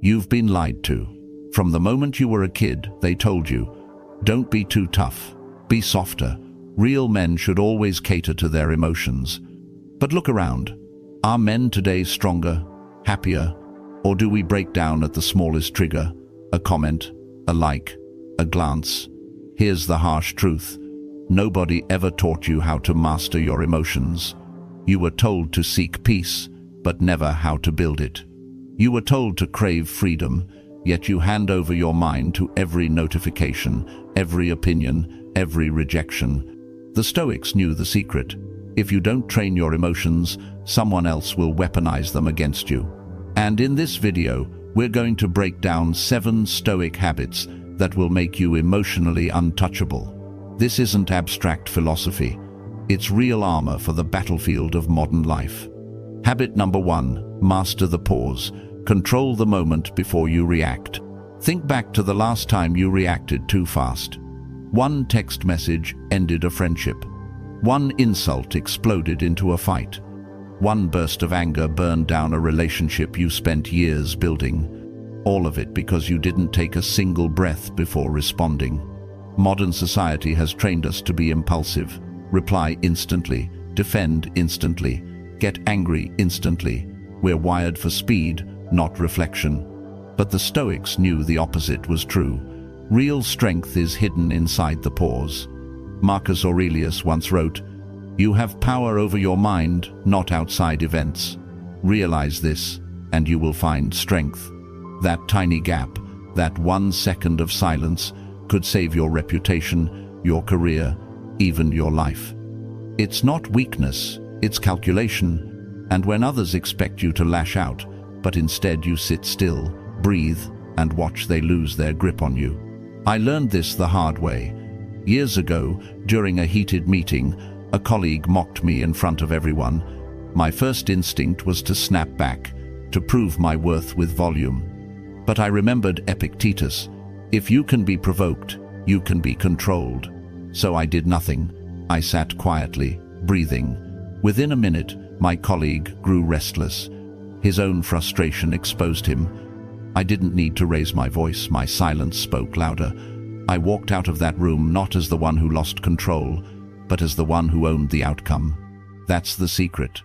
You've been lied to. From the moment you were a kid, they told you, don't be too tough, be softer. Real men should always cater to their emotions. But look around. Are men today stronger, happier, or do we break down at the smallest trigger? A comment, a like, a glance. Here's the harsh truth. Nobody ever taught you how to master your emotions. You were told to seek peace, but never how to build it. You were told to crave freedom, yet you hand over your mind to every notification, every opinion, every rejection. The Stoics knew the secret. If you don't train your emotions, someone else will weaponize them against you. And in this video, we're going to break down 7 Stoic habits that will make you emotionally untouchable. This isn't abstract philosophy. It's real armor for the battlefield of modern life. Habit number 1, master the pause. Control the moment before you react. Think back to the last time you reacted too fast. One text message ended a friendship. One insult exploded into a fight. One burst of anger burned down a relationship you spent years building. All of it because you didn't take a single breath before responding. Modern society has trained us to be impulsive. Reply instantly, defend instantly, get angry instantly. We're wired for speed, not reflection. But the Stoics knew the opposite was true. Real strength is hidden inside the pause. Marcus Aurelius once wrote, "You have power over your mind, not outside events. Realize this, and you will find strength." That tiny gap, that 1 second of silence, could save your reputation, your career, even your life. It's not weakness, it's calculation. And when others expect you to lash out, but instead you sit still, breathe, and watch they lose their grip on you. I learned this the hard way. Years ago, during a heated meeting, a colleague mocked me in front of everyone. My first instinct was to snap back, to prove my worth with volume. But I remembered Epictetus. If you can be provoked, you can be controlled. So I did nothing. I sat quietly, breathing. Within a minute, my colleague grew restless. His own frustration exposed him. I didn't need to raise my voice. My silence spoke louder. I walked out of that room not as the one who lost control, but as the one who owned the outcome. That's the secret.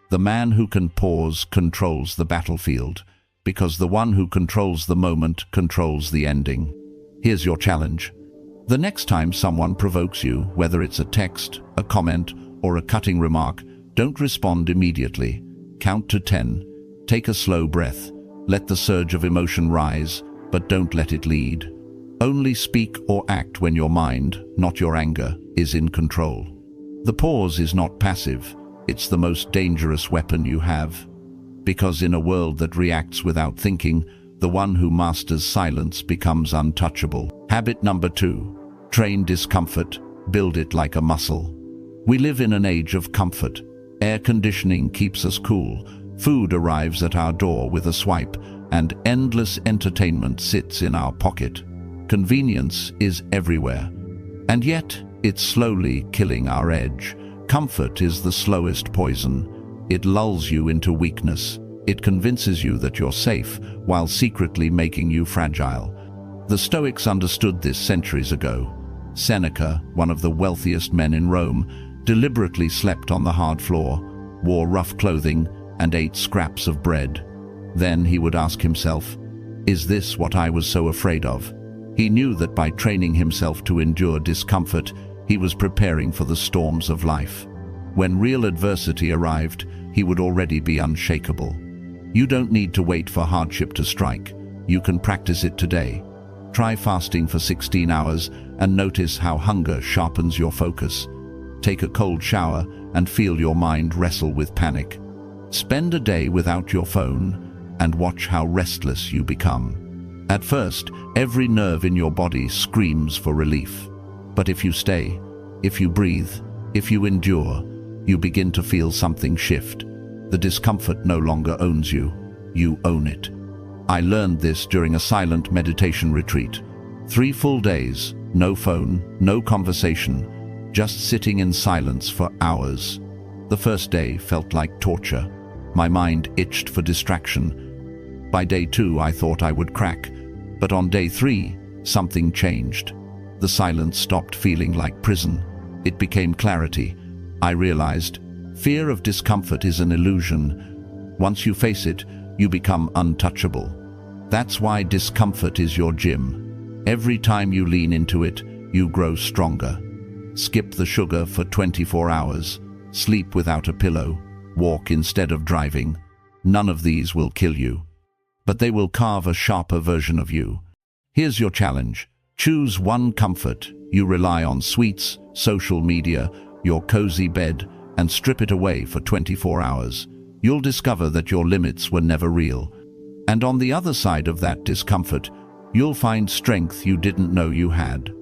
The man who can pause controls the battlefield, because the one who controls the moment controls the ending. Here's your challenge. The next time someone provokes you, whether it's a text, a comment, or a cutting remark, don't respond immediately. Count to 10. Take a slow breath. Let the surge of emotion rise, but don't let it lead. Only speak or act when your mind, not your anger, is in control. The pause is not passive. It's the most dangerous weapon you have. Because in a world that reacts without thinking, the one who masters silence becomes untouchable. Habit number 2. Train discomfort. Build it like a muscle. We live in an age of comfort. Air conditioning keeps us cool. Food arrives at our door with a swipe, and endless entertainment sits in our pocket. Convenience is everywhere. And yet, it's slowly killing our edge. Comfort is the slowest poison. It lulls you into weakness. It convinces you that you're safe, while secretly making you fragile. The Stoics understood this centuries ago. Seneca, one of the wealthiest men in Rome, deliberately slept on the hard floor, wore rough clothing, and ate scraps of bread. Then he would ask himself, "Is this what I was so afraid of?" He knew that by training himself to endure discomfort, he was preparing for the storms of life. When real adversity arrived, he would already be unshakable. You don't need to wait for hardship to strike. You can practice it today. Try fasting for 16 hours and notice how hunger sharpens your focus. Take a cold shower and feel your mind wrestle with panic. Spend a day without your phone and watch how restless you become. At first, every nerve in your body screams for relief. But if you stay, if you breathe, if you endure, you begin to feel something shift. The discomfort no longer owns you. You own it. I learned this during a silent meditation retreat. 3 full days, no phone, no conversation, just sitting in silence for hours. The first day felt like torture. My mind itched for distraction. By day 2, I thought I would crack, but on day 3, something changed. The silence stopped feeling like prison. It became clarity. I realized fear of discomfort is an illusion. Once you face it, you become untouchable. That's why discomfort is your gym. Every time you lean into it, you grow stronger. Skip the sugar for 24 hours. Sleep without a pillow. Walk instead of driving. None of these will kill you, but they will carve a sharper version of you. Here's your challenge. Choose one comfort. You rely on: sweets, social media, your cozy bed, and strip it away for 24 hours. You'll discover that your limits were never real. And on the other side of that discomfort, you'll find strength you didn't know you had.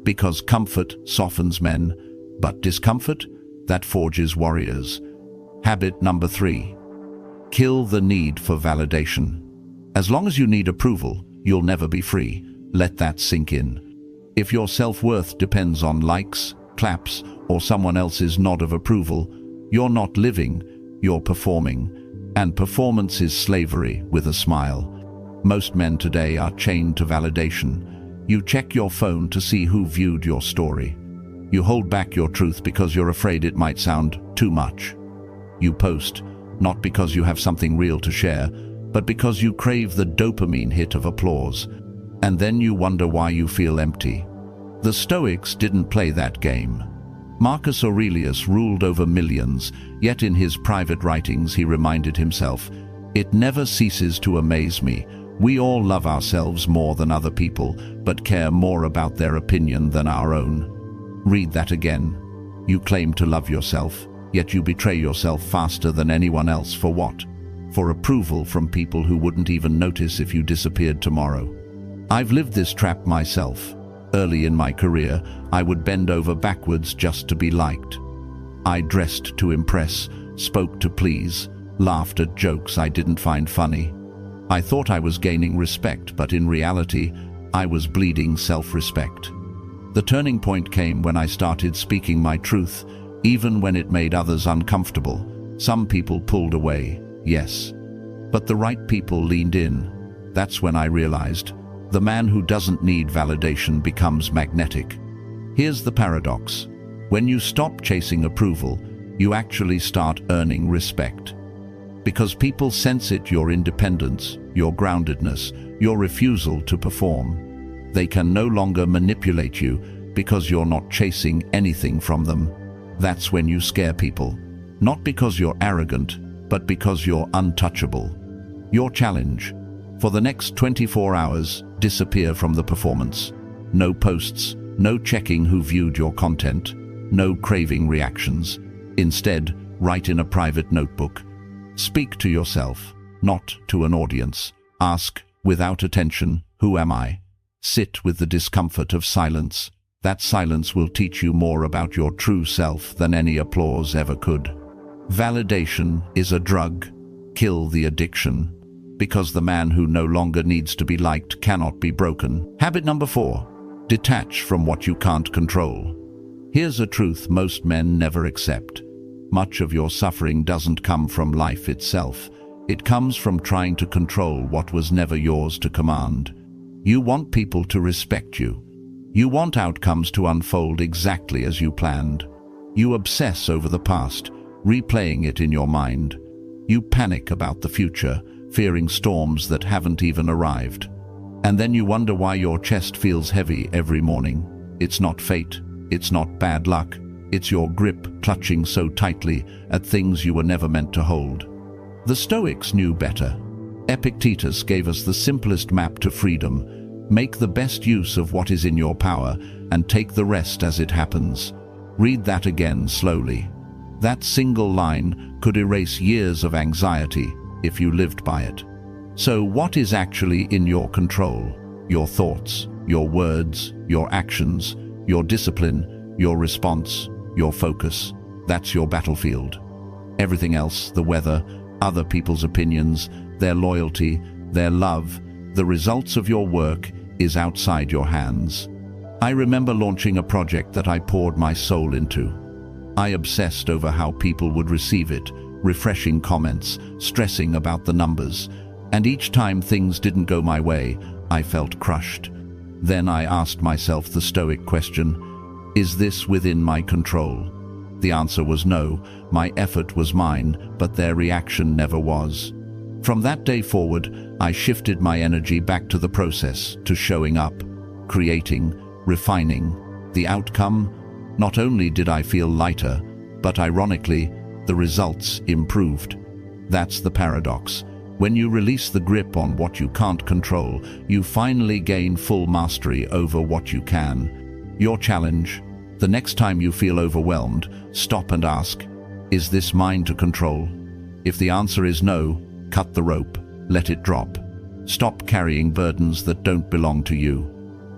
Because comfort softens men, but discomfort, that forges warriors. Habit number 3. Kill the need for validation. As long as you need approval, you'll never be free. Let that sink in. If your self-worth depends on likes, claps, or someone else's nod of approval, you're not living, you're performing. And performance is slavery with a smile. Most men today are chained to validation. You check your phone to see who viewed your story. You hold back your truth because you're afraid it might sound too much. You post, not because you have something real to share, but because you crave the dopamine hit of applause. And then you wonder why you feel empty. The Stoics didn't play that game. Marcus Aurelius ruled over millions, yet in his private writings he reminded himself, "It never ceases to amaze me. We all love ourselves more than other people, but care more about their opinion than our own." Read that again. You claim to love yourself, yet you betray yourself faster than anyone else. For what? For approval from people who wouldn't even notice if you disappeared tomorrow. I've lived this trap myself. Early in my career, I would bend over backwards just to be liked. I dressed to impress, spoke to please, laughed at jokes I didn't find funny. I thought I was gaining respect, but in reality, I was bleeding self-respect. The turning point came when I started speaking my truth, even when it made others uncomfortable. Some people pulled away, yes, but the right people leaned in. That's when I realized the man who doesn't need validation becomes magnetic. Here's the paradox. When you stop chasing approval, you actually start earning respect. Because people sense it: your independence, your groundedness, your refusal to perform. They can no longer manipulate you because you're not chasing anything from them. That's when you scare people. Not because you're arrogant, but because you're untouchable. Your challenge: for the next 24 hours, disappear from the performance. No posts, no checking who viewed your content, no craving reactions. Instead, write in a private notebook. Speak to yourself, not to an audience. Ask, without attention, who am I? Sit with the discomfort of silence. That silence will teach you more about your true self than any applause ever could. Validation is a drug. Kill the addiction. Because the man who no longer needs to be liked cannot be broken. Habit number 4. Detach from what you can't control. Here's a truth most men never accept. Much of your suffering doesn't come from life itself. It comes from trying to control what was never yours to command. You want people to respect you. You want outcomes to unfold exactly as you planned. You obsess over the past, replaying it in your mind. You panic about the future, fearing storms that haven't even arrived. And then you wonder why your chest feels heavy every morning. It's not fate, it's not bad luck, it's your grip clutching so tightly at things you were never meant to hold. The Stoics knew better. Epictetus gave us the simplest map to freedom. Make the best use of what is in your power and take the rest as it happens. Read that again slowly. That single line could erase years of anxiety if you lived by it. So what is actually in your control? Your thoughts, your words, your actions, your discipline, your response, your focus. That's your battlefield. Everything else, the weather, other people's opinions, their loyalty, their love, the results of your work is outside your hands. I remember launching a project that I poured my soul into. I obsessed over how people would receive it, refreshing comments, stressing about the numbers. And each time things didn't go my way, I felt crushed. Then I asked myself the Stoic question, is this within my control? The answer was no. My effort was mine, but their reaction never was. From that day forward, I shifted my energy back to the process, to showing up, creating, refining. The outcome? Not only did I feel lighter, but ironically, the results improved. That's the paradox. When you release the grip on what you can't control, you finally gain full mastery over what you can. Your challenge: the next time you feel overwhelmed, stop and ask, is this mine to control? If the answer is no, cut the rope, let it drop. Stop carrying burdens that don't belong to you.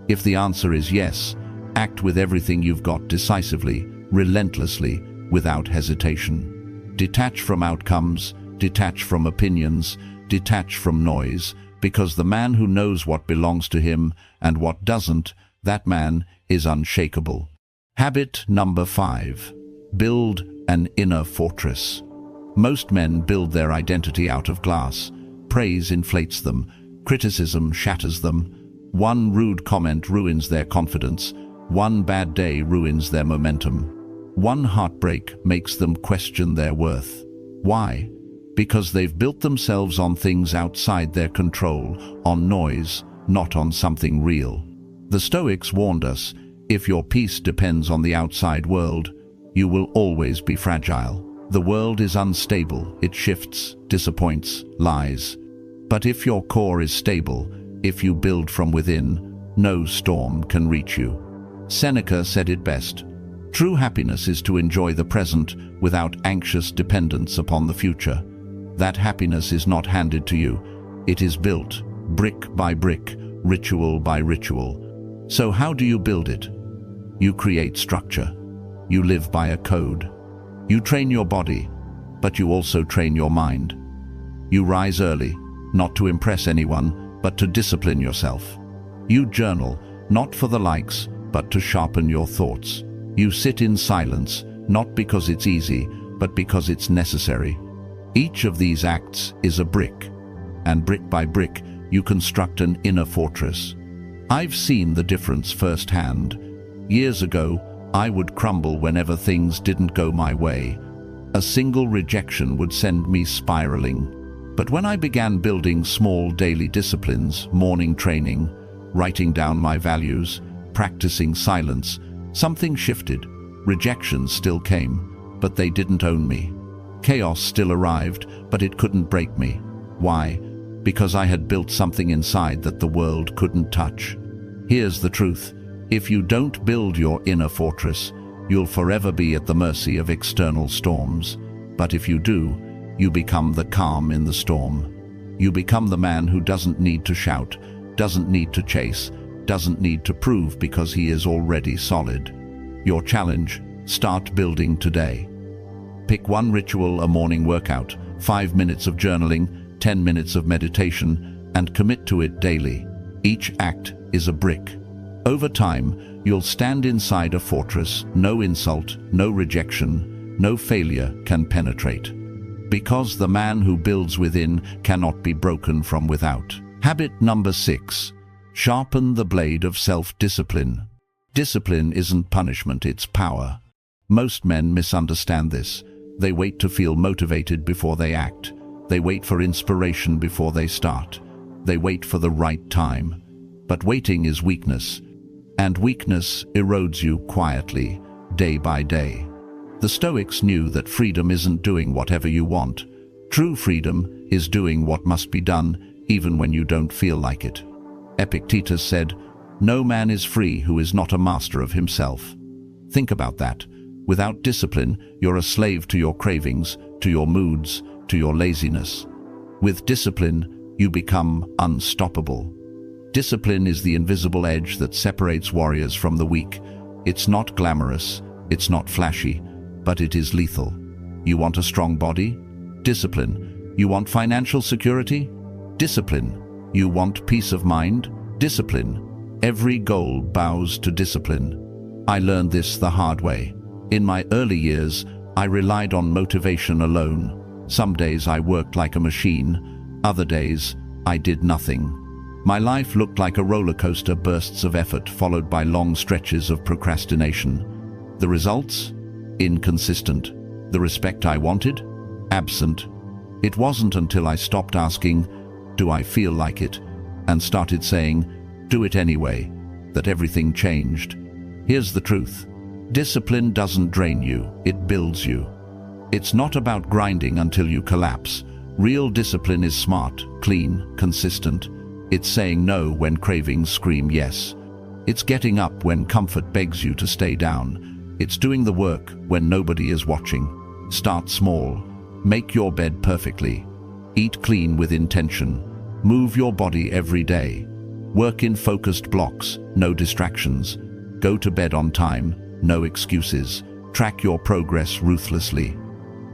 If the answer is yes, act with everything you've got decisively, relentlessly, without hesitation. Detach from outcomes, detach from opinions, detach from noise, because the man who knows what belongs to him and what doesn't, that man is unshakable. Habit number 5. Build an inner fortress. Most men build their identity out of glass. Praise inflates them. Criticism shatters them. One rude comment ruins their confidence. One bad day ruins their momentum. One heartbreak makes them question their worth. Why? Because they've built themselves on things outside their control, on noise, not on something real. The Stoics warned us, if your peace depends on the outside world, you will always be fragile. The world is unstable, it shifts, disappoints, lies. But if your core is stable, if you build from within, no storm can reach you. Seneca said it best. True happiness is to enjoy the present without anxious dependence upon the future. That happiness is not handed to you. It is built, brick by brick, ritual by ritual. So how do you build it? You create structure. You live by a code. You train your body, but you also train your mind. You rise early, not to impress anyone, but to discipline yourself. You journal, not for the likes, but to sharpen your thoughts. You sit in silence, not because it's easy, but because it's necessary. Each of these acts is a brick, and brick by brick, you construct an inner fortress. I've seen the difference firsthand. Years ago, I would crumble whenever things didn't go my way. A single rejection would send me spiraling. But when I began building small daily disciplines, morning training, writing down my values, practicing silence, something shifted. Rejections still came, but they didn't own me. Chaos still arrived, but it couldn't break me. Why? Because I had built something inside that the world couldn't touch. Here's the truth. If you don't build your inner fortress, you'll forever be at the mercy of external storms. But if you do, you become the calm in the storm. You become the man who doesn't need to shout, doesn't need to chase, doesn't need to prove because he is already solid. Your challenge: start building today. Pick one ritual, a morning workout, 5 minutes of journaling, 10 minutes of meditation, and commit to it daily. Each act is a brick. Over time, you'll stand inside a fortress no insult, no rejection, no failure can penetrate. Because the man who builds within cannot be broken from without. Habit number 6. Sharpen the blade of self-discipline. Discipline isn't punishment, it's power. Most men misunderstand this. They wait to feel motivated before they act. They wait for inspiration before they start. They wait for the right time. But waiting is weakness. And weakness erodes you quietly, day by day. The Stoics knew that freedom isn't doing whatever you want. True freedom is doing what must be done, even when you don't feel like it. Epictetus said, "No man is free who is not a master of himself." Think about that. Without discipline, you're a slave to your cravings, to your moods, to your laziness. With discipline, you become unstoppable. Discipline is the invisible edge that separates warriors from the weak. It's not glamorous, it's not flashy, but it is lethal. You want a strong body? Discipline. You want financial security? Discipline. You want peace of mind? Discipline. Every goal bows to discipline. I learned this the hard way. In my early years, I relied on motivation alone. Some days I worked like a machine. Other days, I did nothing. My life looked like a roller coaster, bursts of effort followed by long stretches of procrastination. The results? Inconsistent. The respect I wanted? Absent. It wasn't until I stopped asking, "Do I feel like it?" and started saying, "Do it anyway," that everything changed. Here's the truth. Discipline doesn't drain you, it builds you. It's not about grinding until you collapse. Real discipline is smart, clean, consistent. It's saying no when cravings scream yes. It's getting up when comfort begs you to stay down. It's doing the work when nobody is watching. Start small. Make your bed perfectly. Eat clean with intention. Move your body every day. Work in focused blocks, no distractions. Go to bed on time, no excuses. Track your progress ruthlessly.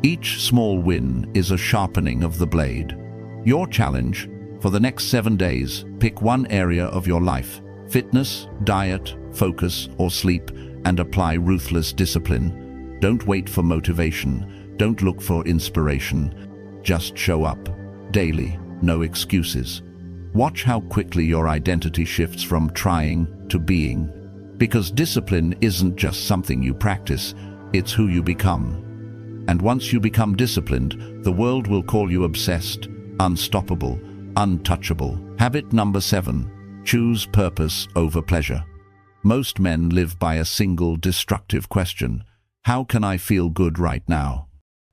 Each small win is a sharpening of the blade. Your challenge: for the next 7 days, pick one area of your life, fitness, diet, focus, or sleep, and apply ruthless discipline. Don't wait for motivation. Don't look for inspiration. Just show up. Daily, no excuses. Watch how quickly your identity shifts from trying to being. Because discipline isn't just something you practice, it's who you become. And once you become disciplined, the world will call you obsessed, unstoppable, untouchable. Habit number 7. Choose purpose over pleasure. Most men live by a single destructive question: how can I feel good right now?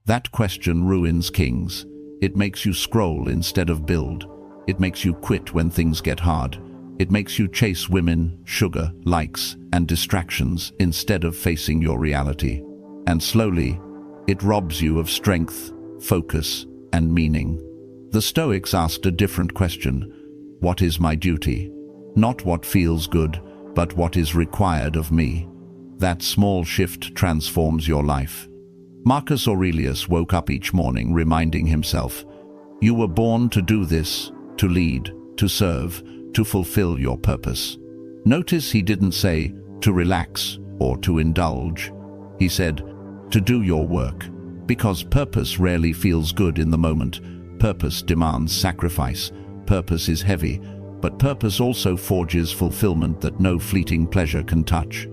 That question ruins kings. It makes you scroll instead of build. It makes you quit when things get hard. It makes you chase women, sugar, likes, and distractions instead of facing your reality. And slowly, it robs you of strength, focus, and meaning. The Stoics asked a different question: what is my duty? Not what feels good, but what is required of me. That small shift transforms your life. Marcus Aurelius woke up each morning reminding himself, "You were born to do this, to lead, to serve, to fulfill your purpose." Notice he didn't say, "to relax" or "to indulge." He said, "to do your work." Because purpose rarely feels good in the moment. Purpose demands sacrifice. Purpose is heavy, but purpose also forges fulfillment that no fleeting pleasure can touch.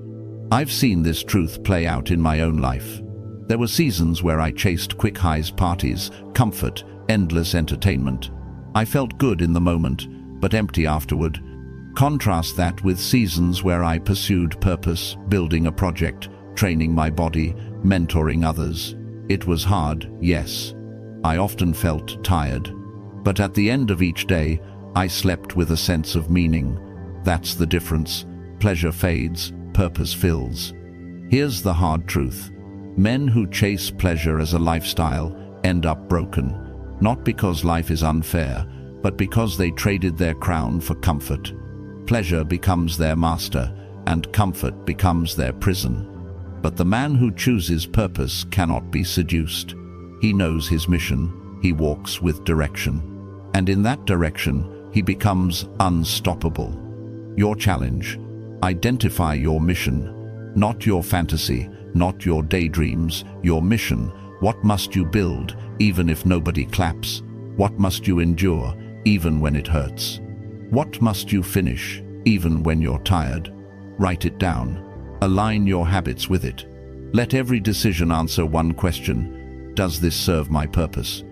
I've seen this truth play out in my own life. There were seasons where I chased quick highs, parties, comfort, endless entertainment. I felt good in the moment, but empty afterward. Contrast that with seasons where I pursued purpose, building a project, training my body, mentoring others. It was hard, yes. I often felt tired. But at the end of each day, I slept with a sense of meaning. That's the difference. Pleasure fades, purpose fills. Here's the hard truth. Men who chase pleasure as a lifestyle end up broken, not because life is unfair, but because they traded their crown for comfort. Pleasure becomes their master, and comfort becomes their prison. But the man who chooses purpose cannot be seduced. He knows his mission, he walks with direction. And in that direction, he becomes unstoppable. Your challenge: identify your mission, not your fantasy, not your daydreams, your mission. What must you build, even if nobody claps? What must you endure, even when it hurts? What must you finish, even when you're tired? Write it down. Align your habits with it. Let every decision answer one question: does this serve my purpose?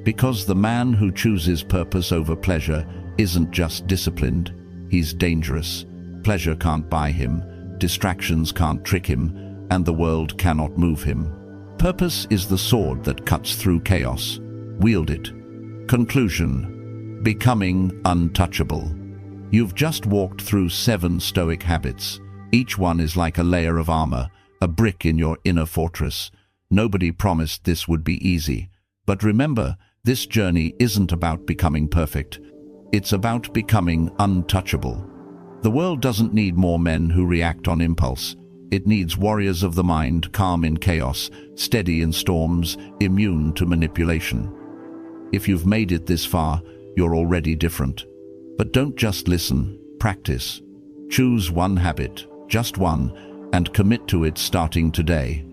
Because the man who chooses purpose over pleasure isn't just disciplined, he's dangerous. Pleasure can't buy him, distractions can't trick him, and the world cannot move him. Purpose is the sword that cuts through chaos. Wield it. Conclusion: becoming untouchable. You've just walked through 7 Stoic habits. Each one is like a layer of armor, a brick in your inner fortress. Nobody promised this would be easy. But remember, this journey isn't about becoming perfect. It's about becoming untouchable. The world doesn't need more men who react on impulse. It needs warriors of the mind, calm in chaos, steady in storms, immune to manipulation. If you've made it this far, you're already different. But don't just listen, practice. Choose one habit, just one, and commit to it starting today.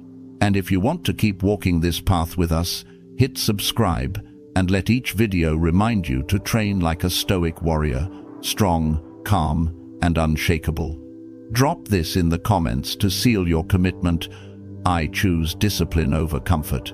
And if you want to keep walking this path with us, hit subscribe and let each video remind you to train like a Stoic warrior, strong, calm, and unshakable. Drop this in the comments to seal your commitment. I choose discipline over comfort.